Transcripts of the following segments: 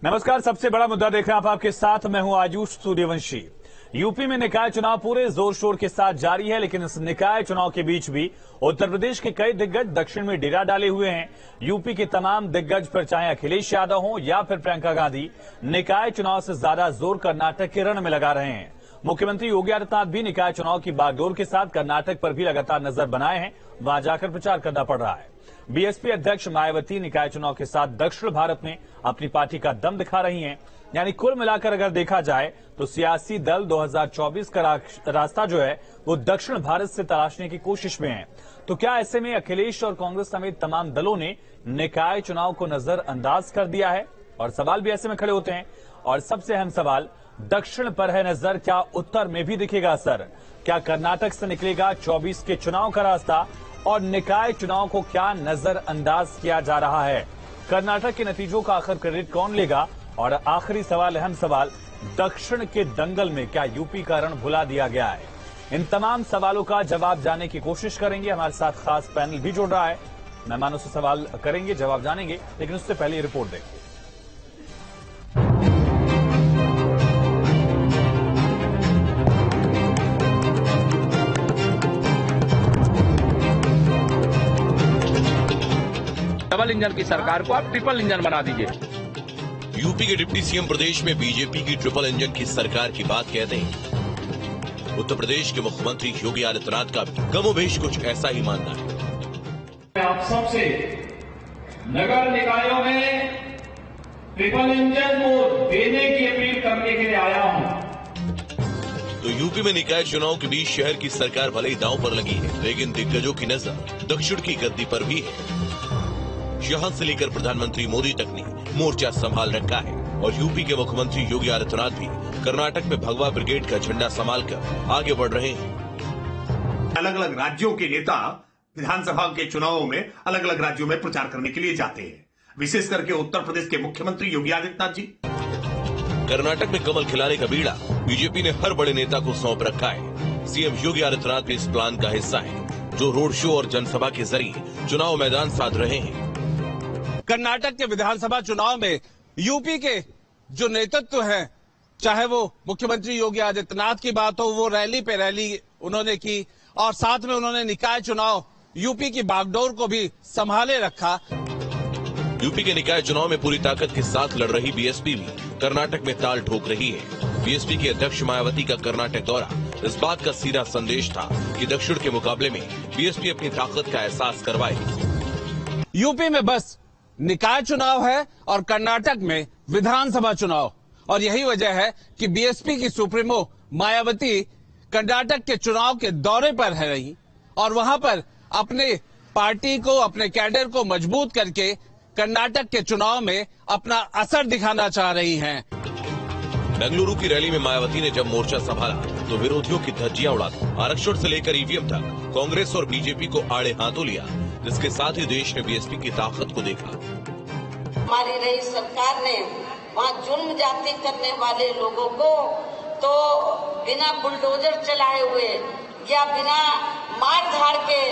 नमस्कार, सबसे बड़ा मुद्दा देख रहे हैं आप, आपके साथ मैं हूं आयुष सूर्यवंशी। यूपी में निकाय चुनाव पूरे जोर शोर के साथ जारी है, लेकिन इस निकाय चुनाव के बीच भी उत्तर प्रदेश के कई दिग्गज दक्षिण में डेरा डाले हुए हैं। यूपी के तमाम दिग्गज, फिर चाहे अखिलेश यादव हो या फिर प्रियंका गांधी, निकाय चुनाव से ज्यादा जोर कर्नाटक के रण में लगा रहे हैं। मुख्यमंत्री योगी आदित्यनाथ भी निकाय चुनाव की बागडोर के साथ कर्नाटक पर भी लगातार नजर बनाए हैं, वहां जाकर प्रचार करना पड़ रहा है। बीएसपी अध्यक्ष मायावती निकाय चुनाव के साथ दक्षिण भारत में अपनी पार्टी का दम दिखा रही हैं। यानी कुल मिलाकर अगर देखा जाए तो सियासी दल 2024 का रास्ता जो है वो दक्षिण भारत से तलाशने की कोशिश में है। तो क्या ऐसे में अखिलेश और कांग्रेस समेत तमाम दलों ने निकाय चुनाव को नजरअंदाज कर दिया है? और सवाल भी ऐसे में खड़े होते हैं। और सबसे अहम सवाल, दक्षिण पर है नजर, क्या उत्तर में भी दिखेगा असर? क्या कर्नाटक से निकलेगा 24 के चुनाव का रास्ता? और निकाय चुनाव को क्या नजरअंदाज किया जा रहा है? कर्नाटक के नतीजों का आखिर क्रेडिट कौन लेगा? और आखिरी सवाल, अहम सवाल, दक्षिण के दंगल में क्या यूपी का रण भुला दिया गया है? इन तमाम सवालों का जवाब जानने की कोशिश करेंगे। हमारे साथ खास पैनल भी जुड़ रहा है, मेहमानों से सवाल करेंगे, जवाब जानेंगे, लेकिन उससे पहले रिपोर्ट देखिए। डबल इंजन की सरकार को आप ट्रिपल इंजन बना दीजिए। यूपी के डिप्टी सीएम प्रदेश में बीजेपी की ट्रिपल इंजन की सरकार की बात कहते हैं। उत्तर प्रदेश के मुख्यमंत्री योगी आदित्यनाथ का भी कमोबेश कुछ ऐसा ही मानना है। आप सबसे नगर निकायों में ट्रिपल इंजन को देने की अपील करने के लिए आया हूं। तो यूपी में निकाय चुनाव के बीच शहर की सरकार भले ही दांव पर लगी है, लेकिन दिग्गजों की नजर दक्षिण की गद्दी पर भी है। यहां से लेकर प्रधानमंत्री मोदी तक ने मोर्चा संभाल रखा है और यूपी के मुख्यमंत्री योगी आदित्यनाथ भी कर्नाटक में भगवा ब्रिगेड का झंडा संभालकर आगे बढ़ रहे हैं। अलग अलग राज्यों के नेता विधानसभा के चुनावों में अलग अलग राज्यों में प्रचार करने के लिए जाते हैं, विशेष करके उत्तर प्रदेश के मुख्यमंत्री योगी आदित्यनाथ जी। कर्नाटक में कमल खिलाने का बीड़ा बीजेपी ने हर बड़े नेता को सौंप रखा है। सीएम योगी आदित्यनाथ भी इस प्लान का हिस्सा है, जो रोड शो और जनसभा के जरिए चुनाव मैदान साध रहे हैं। कर्नाटक के विधानसभा चुनाव में यूपी के जो नेतृत्व है, चाहे वो मुख्यमंत्री योगी आदित्यनाथ की बात हो, वो रैली पे रैली उन्होंने की और साथ में उन्होंने निकाय चुनाव यूपी की बागडोर को भी संभाले रखा। यूपी के निकाय चुनाव में पूरी ताकत के साथ लड़ रही बीएसपी भी कर्नाटक में ताल ठोक रही है। बीएसपी की अध्यक्ष मायावती का कर्नाटक दौरा इस बात का सीधा संदेश था कि दक्षिण के मुकाबले में बीएसपी अपनी ताकत का एहसास करवाएगी। यूपी में बस निकाय चुनाव है और कर्नाटक में विधानसभा चुनाव, और यही वजह है कि बीएसपी की सुप्रीमो मायावती कर्नाटक के चुनाव के दौरे पर है रही और वहां पर अपने पार्टी को, अपने कैडर को मजबूत करके कर्नाटक के चुनाव में अपना असर दिखाना चाह रही हैं। बेंगलुरु की रैली में मायावती ने जब मोर्चा संभाला तो विरोधियों की धज्जियां उड़ा दी। आरक्षण से लेकर ईवीएम तक कांग्रेस और बीजेपी को आड़े हाथों लिया, जिसके साथ ही देश ने बीएसपी की ताकत को देखा। हमारी नई सरकार ने वहाँ जुल्म जाति करने वाले लोगों को तो बिना बुलडोजर चलाए हुए या बिना मार धाड़ के,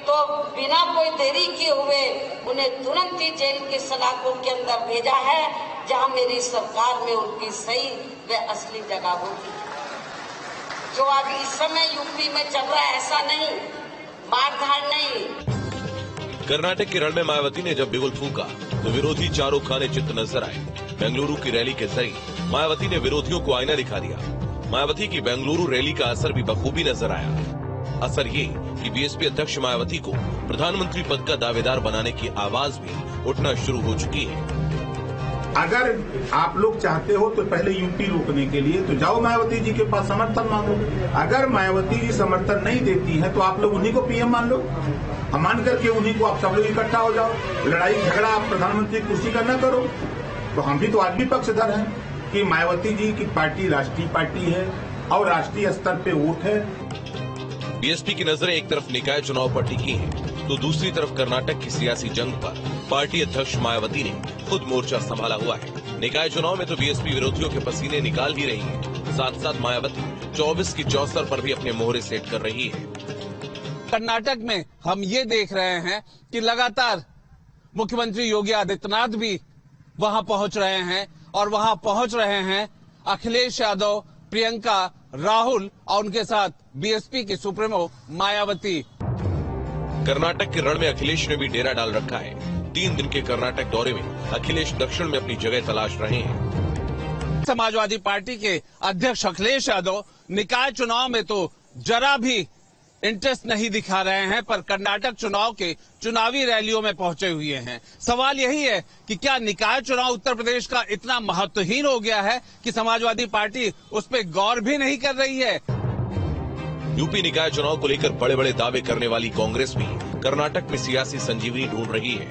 तो बिना कोई देरी किए हुए उन्हें तुरंत ही जेल के सलाखों के अंदर भेजा है, जहाँ मेरी सरकार में उनकी सही व असली जगह होगी। जो आज इस समय यूपी में चल रहा है, ऐसा नहीं, मार धाड़ नहीं। कर्नाटक के रण में मायावती ने जब बिगुल फूंका तो विरोधी चारों खाने चित्त नजर आए। बेंगलुरु की रैली के जरिए मायावती ने विरोधियों को आईना दिखा दिया। मायावती की बेंगलुरु रैली का असर भी बखूबी नजर आया। असर ये कि बीएसपी अध्यक्ष मायावती को प्रधानमंत्री पद का दावेदार बनाने की आवाज भी उठना शुरू हो चुकी है। अगर आप लोग चाहते हो तो पहले यूपी रोकने के लिए तो जाओ मायावती जी के पास समर्थन मांगो। अगर मायावती जी समर्थन नहीं देती है तो आप लोग उन्हीं को पीएम मान लो, हम मान करके उन्हीं को आप सब लोग इकट्ठा हो जाओ। लड़ाई झगड़ा आप प्रधानमंत्री कुर्सी का न करो। तो हम भी तो आज भी पक्षधर हैं कि मायावती जी की पार्टी राष्ट्रीय पार्टी है और राष्ट्रीय स्तर पे वोट है। बीएसपी की नजरें एक तरफ निकाय चुनाव पर टिकी हैं, तो दूसरी तरफ कर्नाटक की सियासी जंग पर पार्टी अध्यक्ष मायावती ने खुद मोर्चा संभाला हुआ है। निकाय चुनाव में तो बीएसपी विरोधियों के पसीने निकाल ही रही है, साथ साथ मायावती 24 की चौसर पर भी अपने मोहरे सेट कर रही है। कर्नाटक में हम ये देख रहे हैं कि लगातार मुख्यमंत्री योगी आदित्यनाथ भी वहां पहुंच रहे हैं और वहां पहुंच रहे हैं अखिलेश यादव, प्रियंका, राहुल और उनके साथ बीएसपी की सुप्रीमो मायावती। कर्नाटक के रण में अखिलेश ने भी डेरा डाल रखा है। 3 दिन के कर्नाटक दौरे में अखिलेश दक्षिण में अपनी जगह तलाश रहे हैं। समाजवादी पार्टी के अध्यक्ष अखिलेश यादव निकाय चुनाव में तो जरा भी इंटरेस्ट नहीं दिखा रहे हैं, पर कर्नाटक चुनाव के चुनावी रैलियों में पहुंचे हुए हैं। सवाल यही है कि क्या निकाय चुनाव उत्तर प्रदेश का इतना महत्वहीन हो गया है कि समाजवादी पार्टी उस पर गौर भी नहीं कर रही है। यूपी निकाय चुनाव को लेकर बड़े बड़े दावे करने वाली कांग्रेस भी कर्नाटक में सियासी संजीवनी ढूंढ रही है।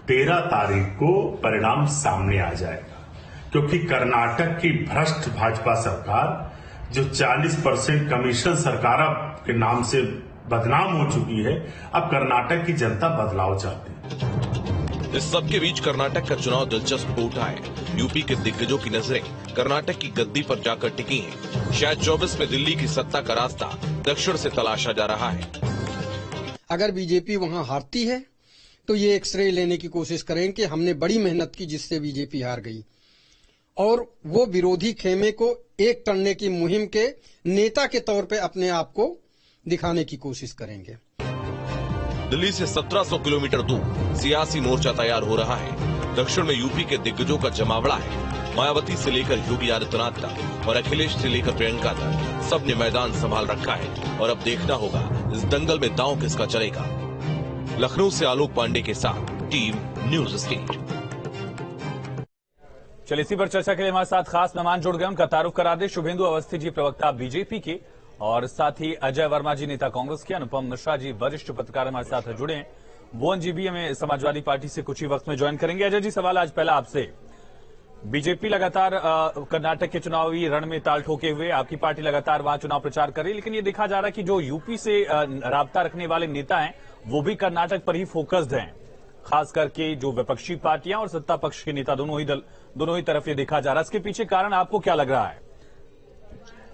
13 तारीख को परिणाम सामने आ जाएगा, क्योंकि कर्नाटक की भ्रष्ट भाजपा सरकार जो 40% कमीशन सरकार के नाम से बदनाम हो चुकी है, अब कर्नाटक की जनता बदलाव चाहती है। इस सबके बीच कर्नाटक का चुनाव दिलचस्प हो उठा है। यूपी के दिग्गजों की नजरें कर्नाटक की गद्दी पर जाकर टिकी हैं। शायद 24 में दिल्ली की सत्ता का रास्ता दक्षिण से तलाशा जा रहा है। अगर बीजेपी वहां हारती है तो ये एक श्रेय लेने की कोशिश करें कि हमने बड़ी मेहनत की जिससे बीजेपी हार गई, और वो विरोधी खेमे को एक करने की मुहिम के नेता के तौर पे अपने आप को दिखाने की कोशिश करेंगे। दिल्ली से 1700 किलोमीटर दूर सियासी मोर्चा तैयार हो रहा है। दक्षिण में यूपी के दिग्गजों का जमावड़ा है। मायावती से लेकर योगी आदित्यनाथ तक और अखिलेश से लेकर प्रियंका तक सबने मैदान संभाल रखा है और अब देखना होगा इस दंगल में दांव किसका चलेगा। लखनऊ से आलोक पांडे के साथ टीम न्यूज स्टेट। चलिए इसी पर चर्चा के लिए हमारे साथ खास मेहमान जुड़ गए। उनका तारुफ करा दे। शुभेंदु अवस्थी जी प्रवक्ता बीजेपी के, और साथ ही अजय वर्मा जी नेता कांग्रेस के, अनुपम मिश्रा जी वरिष्ठ पत्रकार हमारे साथ जुड़े हैं। भुवन जी भी हमें समाजवादी पार्टी से कुछ ही वक्त में ज्वाइन करेंगे। अजय जी, सवाल आज पहला आपसे। बीजेपी लगातार कर्नाटक के चुनावी रण में ताल ठोके हुए, आपकी पार्टी लगातार वहां चुनाव प्रचार कर रही है, लेकिन ये देखा जा रहा है कि जो यूपी से राब्ता रखने वाले नेता हैं वो भी कर्नाटक पर ही फोकस्ड हैं, खास करके जो विपक्षी पार्टियां और सत्ता पक्ष के नेता दोनों ही तरफ ये देखा जा रहा है। इसके पीछे कारण आपको क्या लग रहा है?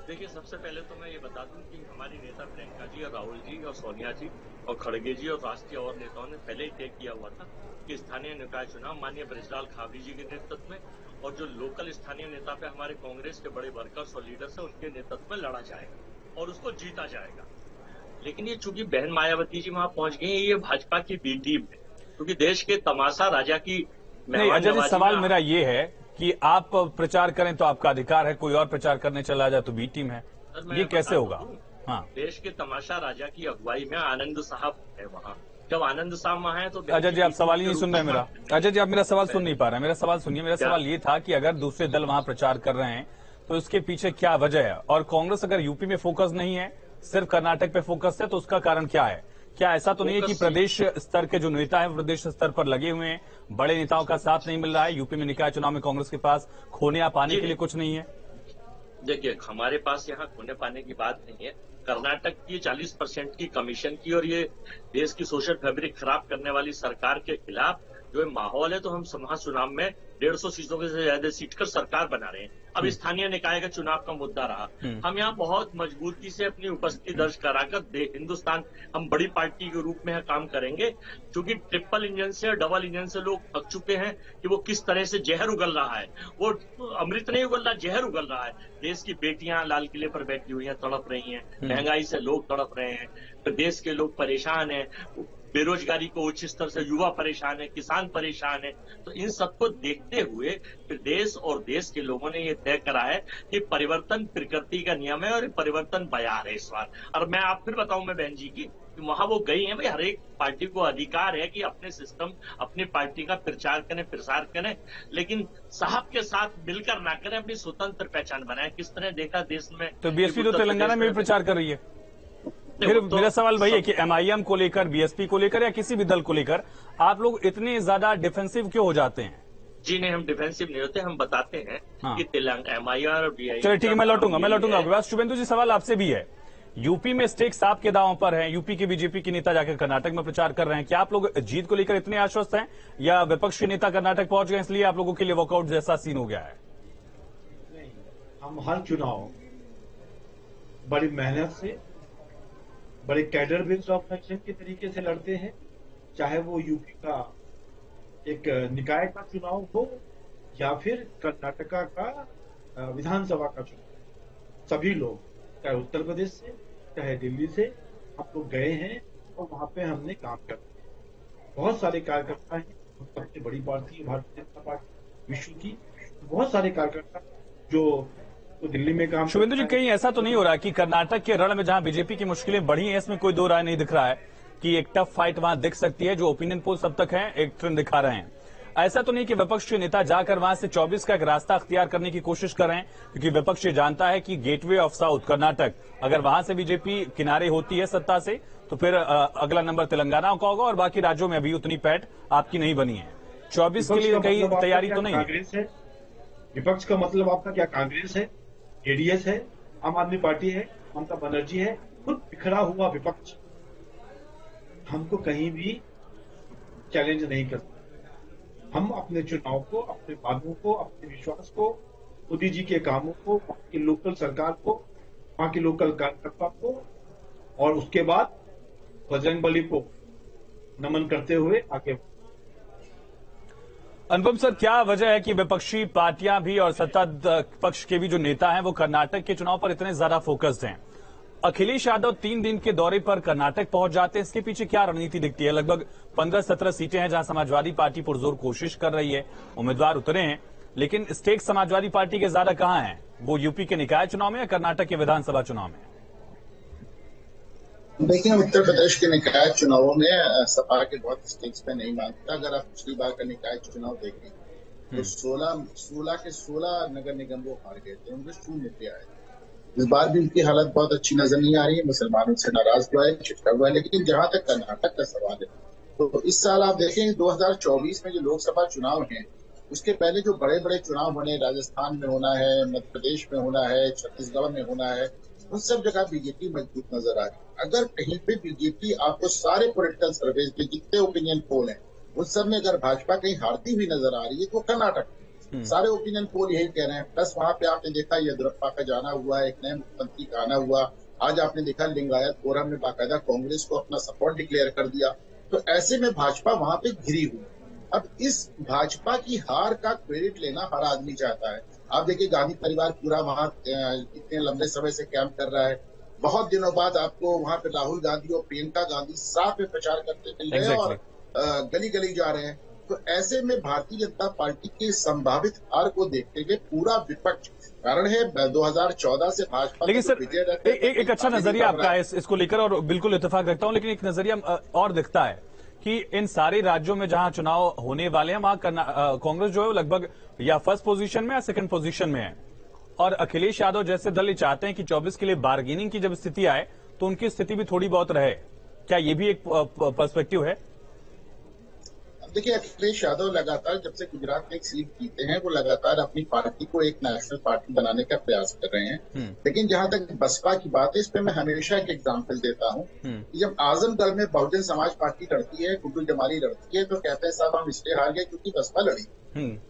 देखिए, सबसे पहले तो मैं ये बता दूं कि हमारी नेता प्रियंका जी और राहुल जी और सोनिया जी और खड़गे जी और राष्ट्रीय और नेताओं ने पहले ही तय किया हुआ था कि स्थानीय निकाय चुनाव माननीय ब्रजलाल खाबरी जी के नेतृत्व में और जो लोकल स्थानीय नेता पे हमारे कांग्रेस के बड़े वर्कर्स और लीडर्स हैं उनके नेतृत्व में लड़ा जाएगा और उसको जीता जाएगा। लेकिन ये चूंकि बहन मायावती जी वहां पहुंच गई है, ये भाजपा की बी टीम है, क्योंकि देश के तमाशा राजा की नहीं। अजय जी, सवाल मेरा ये है कि आप प्रचार करें तो आपका अधिकार है, कोई और प्रचार करने चला जाए तो बी टीम है, ये कैसे होगा? हाँ, देश के तमाशा राजा की अगुवाई में आनंद साहब है वहाँ। जब आनंद साहब वहाँ है तो अजय जी, आप सवाल ही नहीं सुन रहे मेरा। अजय जी, आप मेरा सवाल सुन नहीं पा रहे हैं। मेरा सवाल सुनिए। मेरा सवाल ये था कि अगर दूसरे दल वहां प्रचार कर रहे हैं तो इसके पीछे क्या वजह है, और कांग्रेस अगर यूपी में फोकस नहीं है, सिर्फ कर्नाटक पे फोकस है, तो उसका कारण क्या है? क्या ऐसा तो नहीं है कि प्रदेश स्तर के जो नेता है प्रदेश स्तर पर लगे हुए हैं, बड़े नेताओं का साथ नहीं मिल रहा है? यूपी में निकाय चुनाव में कांग्रेस के पास खोने या पाने के लिए कुछ नहीं है? देखिए, हमारे पास यहाँ खोने पाने की बात नहीं है। कर्नाटक की 40% की कमीशन की और ये देश की सोशल फैब्रिक खराब करने वाली सरकार के खिलाफ जो माहौल है, तो हम वहां चुनाव में 150 सीटों से ज्यादा सीट कर सरकार बना रहे हैं। अब स्थानीय निकाय का चुनाव का मुद्दा रहा, हम यहाँ बहुत मजबूती से अपनी उपस्थिति दर्ज कराकर हिंदुस्तान हम बड़ी पार्टी के रूप में काम करेंगे, क्योंकि ट्रिपल इंजन से और डबल इंजन से लोग थक चुके हैं कि वो किस तरह से जहर उगल रहा है। वो अमृत नहीं उगल रहा, जहर उगल रहा है। देश की बेटियां लाल किले पर बैठी हुई हैं, तड़प रही हैं, महंगाई से लोग तड़प रहे हैं, प्रदेश के लोग परेशान हैं, बेरोजगारी को उच्च स्तर से युवा परेशान है, किसान परेशान है। तो इन सबको देखते हुए प्रदेश और देश के लोगों ने ये तय करा है कि परिवर्तन प्रकृति का नियम है और परिवर्तन बयार है इस बार। और मैं आप फिर बताऊं मैं बहन जी की कि वहां वो गई हैं। भाई, हर एक पार्टी को अधिकार है कि अपने सिस्टम, अपनी पार्टी का प्रचार करें, प्रसार करें, लेकिन साहब के साथ मिलकर ना करें, अपनी स्वतंत्र पहचान बनाए। किस तरह देखा देश में, तो बीएसपी तो तेलंगाना में भी प्रचार कर रही है। फिर मेरा सवाल वही है कि एमआईएम को लेकर, बीएसपी को लेकर या किसी भी दल को लेकर आप लोग इतने ज्यादा डिफेंसिव क्यों हो जाते हैं? जी नहीं, हम डिफेंसिव नहीं होते, हम बताते हैं कि तेलंगाना एमआईआर और बीआईएम। चलिए ठीक है, मैं लौटूंगा आपके पास। शुभेंदु जी, सवाल आपसे भी है। यूपी में स्टेक्स आपके दांव पर है, यूपी के बीजेपी के नेता जाकर कर्नाटक में प्रचार कर रहे हैं। क्या आप लोग जीत को लेकर इतने आश्वस्त हैं, या विपक्ष के नेता कर्नाटक पहुंच गए इसलिए आप लोगों के लिए वॉकआउट जैसा सीन हो गया है? नहीं, हम हर चुनाव बड़ी मेहनत से, बड़े कैडर बेस्ड ऑफ एक्शन के तरीके से लड़ते हैं, चाहे वो यूपी का एक निकाय का चुनाव हो या फिर कर्नाटका का विधानसभा का चुनाव। सभी लोग, चाहे उत्तर प्रदेश से चाहे दिल्ली से, हम लोग गए हैं और वहां पे हमने काम किया। बहुत सारे कार्यकर्ता हैं, सबसे बड़ी पार्टी है भारतीय जनता पार्टी विश्व की। बहुत सारे कार्यकर्ता जो तो दिल्ली में काम। शुभेंदु जी, कहीं ऐसा तो नहीं हो रहा कि कर्नाटक के रण में जहां बीजेपी की मुश्किलें बढ़ी हैं, इसमें कोई दो राय नहीं दिख रहा है कि एक टफ फाइट वहां दिख सकती है, जो ओपिनियन पोल सब तक है एक ट्रेंड दिखा रहे हैं। ऐसा तो नहीं कि विपक्ष के नेता जाकर वहां से 24 का एक रास्ता अख्तियार करने की कोशिश कर रहे हैं, क्योंकि विपक्ष ये जानता है कि गेटवे ऑफ साउथ कर्नाटक, अगर वहां से बीजेपी किनारे होती है सत्ता से, तो फिर अगला नंबर तेलंगाना का होगा और बाकी राज्यों में अभी उतनी पैठ आपकी नहीं बनी है। 24 के लिए कहीं तैयारी तो नहीं है। विपक्ष का मतलब आपका क्या कांग्रेस है, जेडीएस है, आम आदमी पार्टी है, ममता बनर्जी है, खुद बिखरा हुआ विपक्ष हमको कहीं भी चैलेंज नहीं कर सकते। हम अपने चुनाव को, अपने वादों को, अपने विश्वास को, मोदी जी के कामों को, वहां की लोकल सरकार को, वहां की लोकल कार्यकर्ता को और उसके बाद बजरंगबली को नमन करते हुए आगे। अनुपम सर, क्या वजह है कि विपक्षी पार्टियां भी और सत्ता पक्ष के भी जो नेता हैं वो कर्नाटक के चुनाव पर इतने ज्यादा फोकस्ड हैं? अखिलेश यादव 3 दिन के दौरे पर कर्नाटक पहुंच जाते हैं, इसके पीछे क्या रणनीति दिखती है? लगभग 15-17 सीटें हैं जहां समाजवादी पार्टी पुरजोर कोशिश कर रही है, उम्मीदवार उतरे हैं, लेकिन स्टेक समाजवादी पार्टी के ज्यादा कहां हैं? वो यूपी के निकाय चुनाव में या कर्नाटक के विधानसभा चुनाव में? देखिए, उत्तर प्रदेश के निकाय चुनावों में सपा के बहुत स्टेक्स पे नहीं मानता। अगर आप पिछली बार का निकाय चुनाव देखें तो 16 के 16 नगर निगम वो हार गए थे, उनके 0 पे आए। इस बार भी उनकी हालत बहुत अच्छी नजर नहीं आ रही है, मुसलमानों से नाराज हुआ है, चिटका हुआ है। लेकिन जहां तक कर्नाटक का सवाल है, तो इस साल आप देखें 2024 में जो लोकसभा चुनाव हैं, उसके पहले जो बड़े बड़े चुनाव होने, राजस्थान में होना है, मध्य प्रदेश में होना है, छत्तीसगढ़ में होना है, उन सब जगह बीजेपी मजबूत नजर आ रही है। अगर कहीं पे बीजेपी आपको सारे पॉलिटिकल सर्वेज में जितने ओपिनियन पोल हैं उन सब में अगर भाजपा कहीं हारती हुई नजर आ रही है तो कर्नाटक सारे ओपिनियन पोल यही कह रहे हैं। प्लस वहां पे आपने देखा येदियुरप्पा का जाना हुआ, एक नए मुख्यमंत्री का आना हुआ। आज आपने देखा लिंगायत फोरम ने बाकायदा कांग्रेस को अपना सपोर्ट डिक्लेयर कर दिया। तो ऐसे में भाजपा वहां पे घिरी हुई। अब इस भाजपा की हार का क्रेडिट लेना हर आदमी चाहता है। आप देखिए, गांधी परिवार पूरा वहां इतने लंबे समय से कैंप कर रहा है। बहुत दिनों बाद आपको वहां पे राहुल गांधी और प्रियंका गांधी साथ में प्रचार करते मिल रहे हैं और गली गली जा रहे हैं। तो ऐसे में भारतीय जनता पार्टी की संभावित हार को देखते हुए पूरा विपक्ष, कारण है 2014 से भाजपा, लेकिन सर एक अच्छा नजरिया आपका है इसको लेकर और बिल्कुल इत्तेफाक रखता हूं, लेकिन एक नजरिया और दिखता है कि इन सारे राज्यों में जहां चुनाव होने वाले हैं वहां कांग्रेस जो है वो लगभग या फर्स्ट पोजीशन में या सेकंड पोजीशन में है, और अखिलेश यादव जैसे दल ये चाहते हैं कि 24 के लिए बार्गेनिंग की जब स्थिति आए तो उनकी स्थिति भी थोड़ी बहुत रहे। क्या ये भी एक पर्सपेक्टिव है? देखिए, अखिलेश यादव लगातार जब से गुजरात में एक सीट जीते हैं वो लगातार अपनी पार्टी को एक नेशनल पार्टी बनाने का प्रयास कर रहे हैं। लेकिन जहां तक बसपा की बात है, इस पे मैं हमेशा एक एग्जाम्पल देता हूं कि जब आजमगढ़ में बहुजन समाज पार्टी लड़ती है, गुड्डू जमाली लड़ती है, तो कहते हैं साहब हम इसलिए हार गए क्योंकि बसपा लड़ी।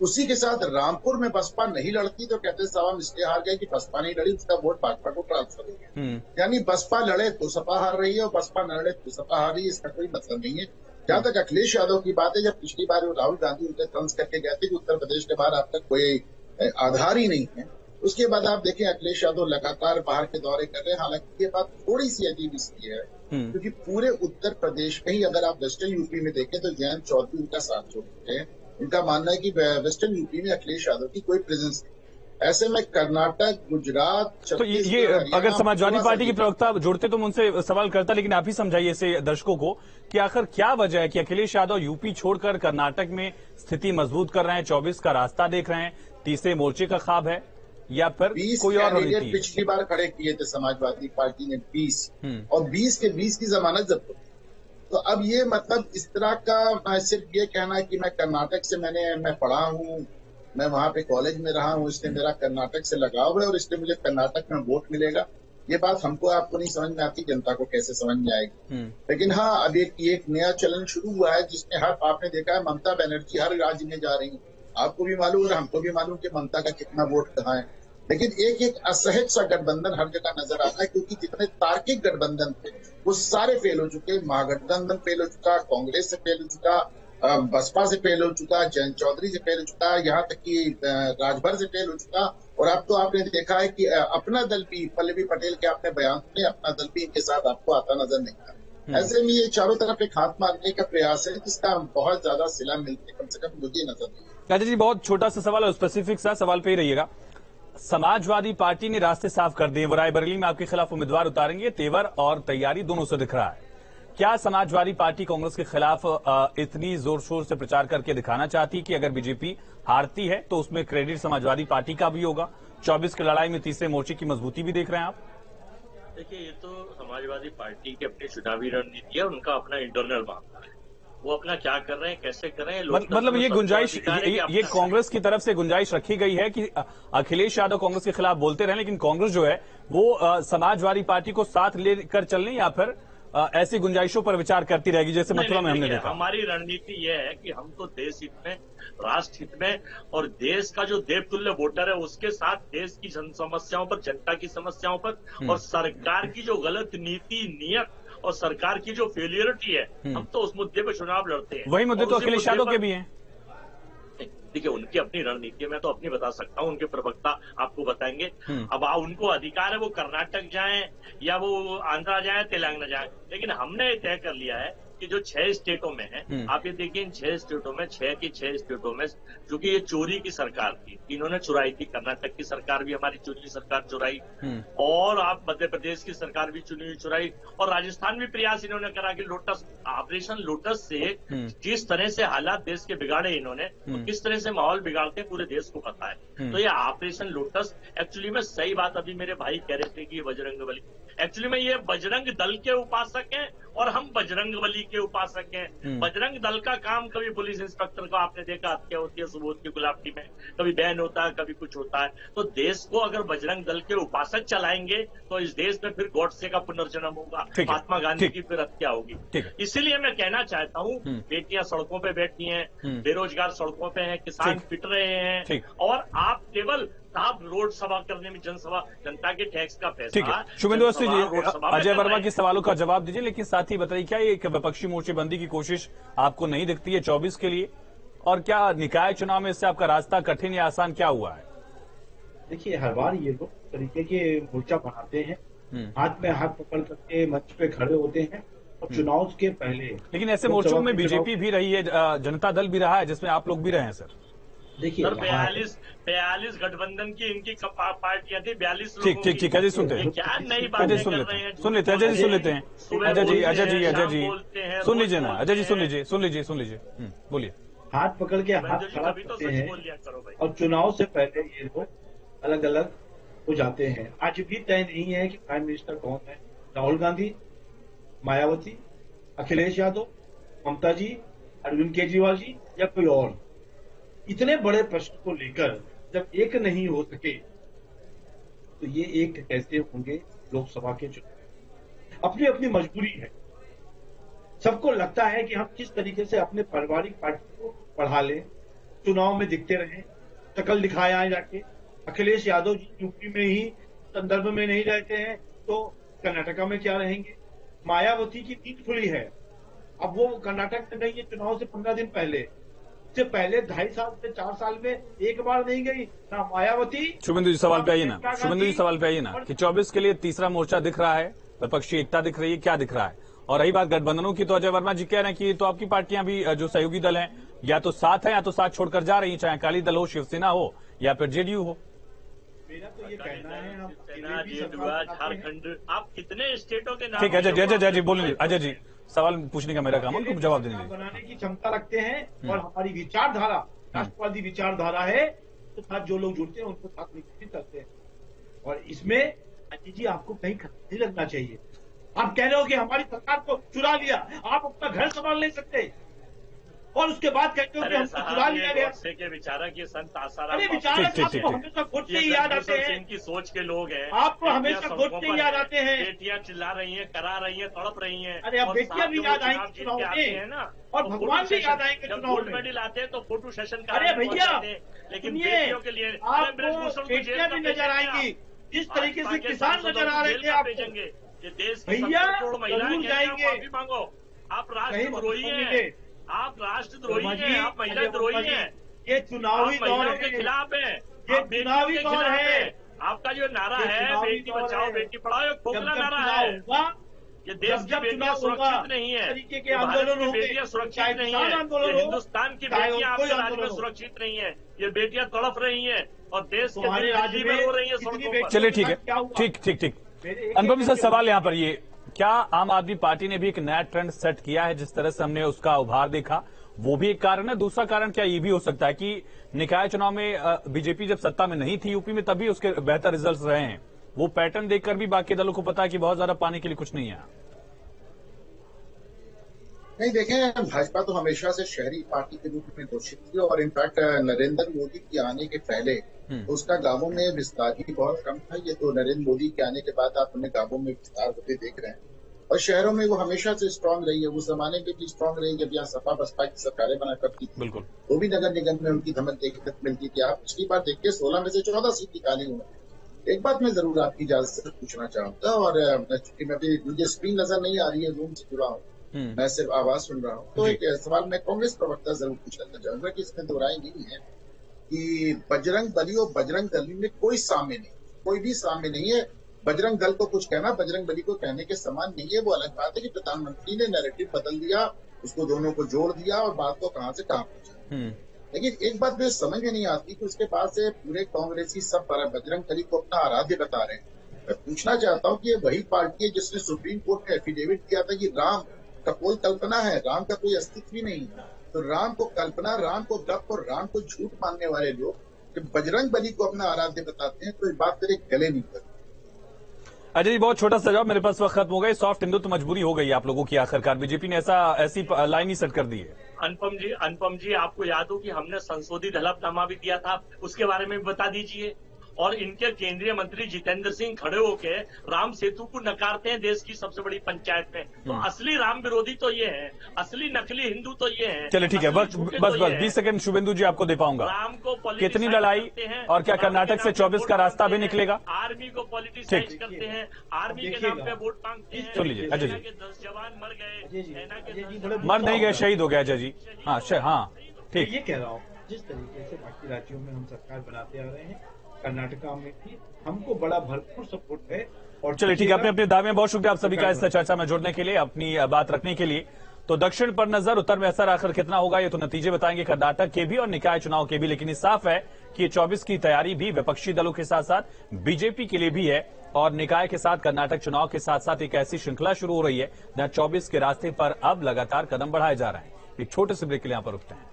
उसी के साथ रामपुर में बसपा नहीं लड़ती तो कहते हैं साहब हम इसलिए हार गए कि बसपा नहीं लड़ी, उसका वोट भाजपा को ट्रांसफर हो गया। यानी बसपा लड़े तो सपा हार रही है और बसपा न लड़े तो सपा हार रही है, इसका कोई मतलब नहीं है। जहां तक अखिलेश यादव की बात है, जब पिछली बार राहुल गांधी उनके तंज करके गए थे कि उत्तर प्रदेश के बाहर आपका कोई आधार ही नहीं है, उसके बाद आप देखें अखिलेश यादव लगातार बाहर के दौरे कर रहे हैं। हालांकि ये बात थोड़ी सी अजीब इसलिए है क्योंकि पूरे उत्तर प्रदेश में ही अगर आप वेस्टर्न यूपी में देखें तो जयंत चौधरी उनका साथ छोड़ते हैं। उनका मानना है कि वेस्टर्न यूपी में अखिलेश यादव की कोई प्रेजेंस नहीं। ऐसे में कर्नाटक, गुजरात, तो ये अगर समाजवादी पार्टी की प्रवक्ता जोड़ते तो मैं उनसे सवाल करता, लेकिन आप ही समझाइए इसे दर्शकों को कि आखिर क्या वजह है कि अखिलेश यादव यूपी छोड़कर कर्नाटक में स्थिति मजबूत कर रहे हैं, 24 का रास्ता देख रहे हैं, तीसरे मोर्चे का ख्वाब है या फिर कोई और रणनीति? पिछली बार खड़े किए थे समाजवादी पार्टी ने 20 और 20 के 20 की जमानत जब्त। तो अब ये मतलब इस तरह का सिर्फ ये कहना है कि मैं कर्नाटक से मैं पढ़ा हूँ, मैं वहां पे कॉलेज में रहा हूँ, इसलिए मेरा कर्नाटक से लगाव है और इसलिए मुझे कर्नाटक में वोट मिलेगा, ये बात हमको आपको नहीं समझ में आती, जनता को कैसे समझ में आएगी। लेकिन हाँ, अब एक नया चलन शुरू हुआ है जिसमें आपने देखा है ममता बनर्जी हर राज्य में जा रही है। आपको भी मालूम और हमको भी मालूम कि ममता का कितना वोट कहाँ है। लेकिन एक असहज सा गठबंधन हर जगह नजर आता है क्योंकि जितने तार्किक गठबंधन थे वो सारे फेल हो चुके। महागठबंधन फेल हो चुका, कांग्रेस से फेल हो चुका, बसपा से फेल हो चुका, जयंत चौधरी से फेल हो चुका, यहाँ तक कि राजभर से फेल हो चुका। और अब तो आपने देखा है कि अपना दल भी, पल्लवी पटेल के अपने बयान में अपना दल भी इनके साथ आपको आता नजर नहीं आ रहा। ऐसे में ये चारों तरफ एक हाथ मारने का प्रयास है जिसका बहुत ज्यादा सिला मिलते कम से कम मुझे नजर नहीं। राजा जी, बहुत छोटा सा सवाल और स्पेसिफिक सा सवाल पे ही रहिएगा। समाजवादी पार्टी ने रास्ते साफ कर दिए, रायबरेली में आपके खिलाफ उम्मीदवार उतारेंगे, तेवर और तैयारी दोनों से दिख रहा है। क्या समाजवादी पार्टी कांग्रेस के खिलाफ इतनी जोर शोर से प्रचार करके दिखाना चाहती कि अगर बीजेपी हारती है तो उसमें क्रेडिट समाजवादी पार्टी का भी होगा? 24 की लड़ाई में तीसरे मोर्चे की मजबूती भी देख रहे हैं आप? देखिए, ये तो समाजवादी पार्टी की अपनी चुनावी रणनीति है, उनका अपना इंटरनल मामला है। वो अपना क्या कर रहे हैं, कैसे कर रहे हैं, मतलब ये गुंजाइश, ये कांग्रेस की तरफ से गुंजाइश रखी गई है कि अखिलेश यादव कांग्रेस के खिलाफ बोलते रहे, लेकिन कांग्रेस जो है वो समाजवादी पार्टी को साथ लेकर चलने या फिर ऐसी गुंजाइशों पर विचार करती रहेगी जैसे मथुरा में हमने देखा? हमारी रणनीति यह है कि हम तो देश हित में, राष्ट्र हित में और देश का जो देवतुल्य वोटर है उसके साथ देश की जन समस्याओं पर, जनता की समस्याओं पर और सरकार की जो गलत नीति, नियत और सरकार की जो फेलियरिटी है, हम तो उस मुद्दे पर चुनाव लड़ते हैं। वही मुद्दे तो अखिलेश यादव के भी हैं। देखिए, उनकी अपनी रणनीति मैं तो अपनी बता सकता हूँ, उनके प्रवक्ता आपको बताएंगे। अब उनको अधिकार है वो कर्नाटक जाएं या वो आंध्रा जाएं, तेलंगाना जाएं, लेकिन हमने ये तय कर लिया है कि जो 6 स्टेटों में है, आप ये देखिए इन 6 स्टेटों में, 6 की 6 स्टेटों में, क्योंकि ये चोरी की सरकार थी, इन्होंने चुराई थी। कर्नाटक की सरकार भी हमारी चुनी सरकार चुराई, और आप मध्य प्रदेश की सरकार भी चुनी चुराई, और राजस्थान भी प्रयास इन्होंने करा कि लोटस, ऑपरेशन लोटस से जिस तरह से हालात देश के बिगाड़े इन्होंने, तो किस तरह से माहौल बिगाड़ते पूरे देश को पता है। तो ये ऑपरेशन लोटस एक्चुअली में, सही बात अभी मेरे भाई कह रहे थे कि ये बजरंग बली, एक्चुअली में ये बजरंग दल के उपासक हैं और हम बजरंग बली के उपासक हैं। बजरंग दल का काम, कभी पुलिस इंस्पेक्टर का आपने देखा हत्या होती है सुबोध की गुलाबटी में, कभी बैन होता है, कभी कुछ होता है। तो देश को अगर बजरंग दल के उपासक चलाएंगे तो इस देश में फिर गॉडसे का पुनर्जन्म होगा, महात्मा गांधी की फिर हत्या होगी। इसीलिए मैं कहना चाहता हूँ, बेटियां सड़कों पे बैठी हैं, बेरोजगार सड़कों पे हैं, किसान पिट रहे हैं, और आप केवल साहब रोड सभा करने में, जनसभा, जनता के टैक्स का पैसा। ठीक है, शुभेंदु अवस्थी जी, अजय वर्मा के सवालों का जवाब दीजिए, लेकिन साथ ही बताइए क्या ये विपक्षी मोर्चेबंदी की कोशिश आपको नहीं दिखती है 24 के लिए? और क्या निकाय चुनाव में इससे आपका रास्ता कठिन या आसान क्या हुआ है? देखिए, हर बार ये लोग तरीके के मोर्चा बनाते हैं, हाथ में हाथ पकड़ करके मंच पे खड़े होते हैं और चुनाव के पहले। लेकिन ऐसे मोर्चों में बीजेपी भी रही है, जनता दल भी रहा है, जिसमें आप लोग भी रहे हैं सर। देखिए, 42 गठबंधन की इनकी पार्टियां थी, 42 ठीक अजय सुनते हैं, क्या नई बातें कर रहे हैं? सुन लेते हैं अजय जी, सुन लेते हैं अजय जी सुन लीजिए ना, अजय जी सुन लीजिए बोलिए। हाथ पकड़ के हाथ खड़ा करते हैं और चुनाव से पहले ये लोग अलग अलग हो जाते हैं। आज भी तय नहीं है कि प्राइम मिनिस्टर कौन है, राहुल गांधी, मायावती, अखिलेश यादव, ममता जी, अरविंद केजरीवाल जी या कोई और। इतने बड़े प्रश्न को लेकर जब एक नहीं हो सके तो ये एक कैसे होंगे लोकसभा के चुनाव? अपनी अपनी मजबूरी है। सबको लगता है कि हम किस तरीके से अपने पारिवारिक पार्टी को बढ़ा लें, चुनाव में दिखते रहें, शक्ल दिखाए आए जाके। अखिलेश यादव जी यूपी में ही संदर्भ में नहीं रहते हैं तो कर्नाटका में क्या रहेंगे? मायावती की नींद खुली है, अब वो कर्नाटक में नहीं है, चुनाव से 15 दिन पहले, से पहले 2.5 साल से 4 साल में एक बार नहीं गई ना मायावती। शुभेंदु जी सवाल पे आइए ना, कि 24 के लिए तीसरा मोर्चा दिख रहा है, विपक्षी एकता दिख रही है, क्या दिख रहा है? और रही बात गठबंधनों की, तो अजय वर्मा जी कह रहे हैं कि तो आपकी पार्टियां भी जो सहयोगी दल हैं या तो साथ है या तो साथ छोड़कर जा रही है, चाहे अकाली दल हो, शिवसेना हो या फिर जेडीयू हो। मेरा तो ये कहना है, झारखंड, आप कितने स्टेटों के नाम? ठीक है अजय जी बोलिए। अजय जी, सवाल पूछने का मेरा काम, उनको जवाब देने बनाने की क्षमता रखते हैं और हमारी विचारधारा राष्ट्रवादी विचारधारा है, तो साथ जो लोग जुड़ते हैं उनको साथ निश्चित करते हैं। और इसमें अजय जी आपको कहीं खतरा नहीं लगना चाहिए। आप कह रहे हो कि हमारी सरकार को चुरा लिया, आप अपना घर संभाल नहीं सकते और उसके बाद कहते हो कि हमको चुरा लिया गया। के विचारक ये संत आसाराम, अरे विचारक आपको हमेशा गोडसे ही याद आते हैं, इनकी सोच के लोग हैं, आपको हमेशा गोडसे ही याद आते हैं। बेटियां चिल्ला रही हैं, करा रही हैं, तड़प रही हैं। अरे अब बेटियां भी याद आएंगी चुनाव में ना, और भगवान भी याद आएंगे चुनाव में। गोल्ड मेडल आते हैं तो फोटो सेशन का, अरे भैया लेकिन बेटियों के लिए आपको बेटियां भी नजर आएंगी, जिस तरीके से किसान नजर आ रहे थे आपको। ये देश भैया महिलाएं जरूर जाएंगे, मांगो, आप राष्ट्रद्रोही हैं, आप राष्ट्रद्रोही हैं, आप महिला द्रोही हैं, ये चुनावी दौर महिलाओं है, के खिलाफ है, ये आप बेटियों चुनावी के दौर खिलाफ है। है। आपका जो नारा ये है चुनावी बेटी दौर बचाओ है। बेटी पढ़ाओ, ये खोखला नारा चुनाव है। होगा, ये देश की बेटियां सुरक्षित नहीं है, तरीके के भारत आंदोलन की होंगे, बेटियां सुरक्षित चाहे नहीं किसान है, आंदोलन ये हो, हिंदुस्तान की चाहे बेटियां कोई आपके राज्य आंदोलन में हो। सुरक्षित नहीं है। ये बेटियां तड़प रही हैं और देश के तुम्हारे दिल राज्य दिल्ली में में रो रही है कितनी सड़कों पर। बेटियां- चलिए ठीक है, क्या हुआ? ठीक। अनुपम सर, सवाल यहां पर ये, क्या आम आदमी पार्टी ने भी एक नया ट्रेंड सेट किया है? जिस तरह से हमने उसका उभार देखा, वो भी एक कारण है। दूसरा कारण क्या ये भी हो सकता है कि निकाय चुनाव में बीजेपी जब सत्ता में नहीं थी यूपी में, तभी उसके बेहतर रिजल्ट्स रहे हैं। वो पैटर्न देखकर भी बाकी दलों को पता है कि बहुत ज्यादा पाने के लिए कुछ नहीं है। नहीं, देखें, भाजपा तो हमेशा से शहरी पार्टी के रूप में घोषित थी और इनफैक्ट नरेंद्र मोदी के आने के पहले उसका गांवों में विस्तार ही बहुत कम था। ये तो नरेंद्र मोदी के आने के बाद आप उन्हें गांवों में विस्तार होते देख रहे हैं और शहरों में वो हमेशा से स्ट्रांग रही है। उस जमाने में भी स्ट्रांग रही जब यहाँ सपा बसपा की सरकारें बना करती थी। बिल्कुल, वो भी नगर निगम में उनकी धमक देखने मिलती थी। आप पिछली बार देखिए 16 में से 14 सीट निकाली हुई। एक बात मैं जरूर आपकी इजाजत से पूछना चाहूंगा, और चूंकि मैं भी, मुझे स्क्रीन नजर नहीं आ रही है, रूम से जुड़ा हूँ, मैं सिर्फ आवाज सुन रहा हूँ, तो एक सवाल मैं कांग्रेस प्रवक्ता जरूर पूछना चाहूंगा कि इसमें दो राय नहीं है कि बजरंग बली और बजरंग दल में कोई साम्य नहीं, कोई भी साम्य नहीं है। बजरंग दल को कुछ कहना बजरंग बली को कहने के समान नहीं है। वो अलग बात है कि प्रधानमंत्री ने नैरेटिव बदल दिया, उसको दोनों को जोड़ दिया और बात को कहां से कहां पहुंचा। लेकिन एक बात मुझे समझ में नहीं आती कि उसके बाद से पूरे कांग्रेसी सब बजरंग बली को अपना आराध्य बता रहे हैं। मैं पूछना चाहता हूँ कि ये वही पार्टी है जिसने सुप्रीम कोर्ट में एफिडेविट किया था कि राम का कोई कल्पना है, राम का कोई अस्तित्व ही नहीं। तो राम को कल्पना, राम को गप और राम को झूठ मानने वाले लोग जब बजरंग बली को अपना आराध्य बताते हैं तो ये बात मेरे गले नहीं लगती। अजय जी, बहुत छोटा सा जवाब, मेरे पास वक्त खत्म हो गई। सॉफ्ट हिंदू तो मजबूरी हो गई आप लोगों की, आखिरकार बीजेपी ने ऐसी लाइन ही सेट कर दी है। अनुपम जी, आपको याद हो कि हमने संशोधित हलफनामा भी दिया था, उसके बारे में भी बता दीजिए। और इनके केंद्रीय मंत्री जितेंद्र सिंह खड़े होके राम सेतु को नकारते हैं देश की सबसे बड़ी पंचायत में। तो असली राम विरोधी तो ये है, असली नकली हिंदू तो ये है। चलिए ठीक है, बस 20 सेकंड शुभेंदु जी आपको दे पाऊंगा। राम को कितनी लड़ाई और क्या कर्नाटक से 24 का रास्ता भी निकलेगा? आर्मी को पॉलिटिसाइज करते हैं, आर्मी के नाम पे वोट मांगते हैं। सुन लीजिए अजय जी, 10 जवान मर गए, मर नहीं गए, शहीद हो गया अजय जी। हाँ ठीक, ये कह रहा हूँ, जिस तरीके से बाकी राज्यों में हम सरकार बनाते आ रहे हैं, कर्नाटका में भी हमको बड़ा भरपूर सपोर्ट है। और चलिए ठीक है, अपने अपने दावे में बहुत शुक्रिया आप सभी का इस चर्चा में जुड़ने के लिए, अपनी बात रखने के लिए। तो दक्षिण पर नजर, उत्तर में असर आखिर कितना होगा ये तो नतीजे बताएंगे कर्नाटक के भी और निकाय चुनाव के भी। लेकिन ये साफ है कि 24 की तैयारी भी विपक्षी दलों के साथ साथ बीजेपी के लिए भी है और निकाय के साथ कर्नाटक चुनाव के साथ साथ एक ऐसी श्रृंखला शुरू हो रही है जहां 24 के रास्ते पर अब लगातार कदम बढ़ाए जा रहे हैं। एक छोटे से ब्रेक के लिए यहां पर रुकते हैं।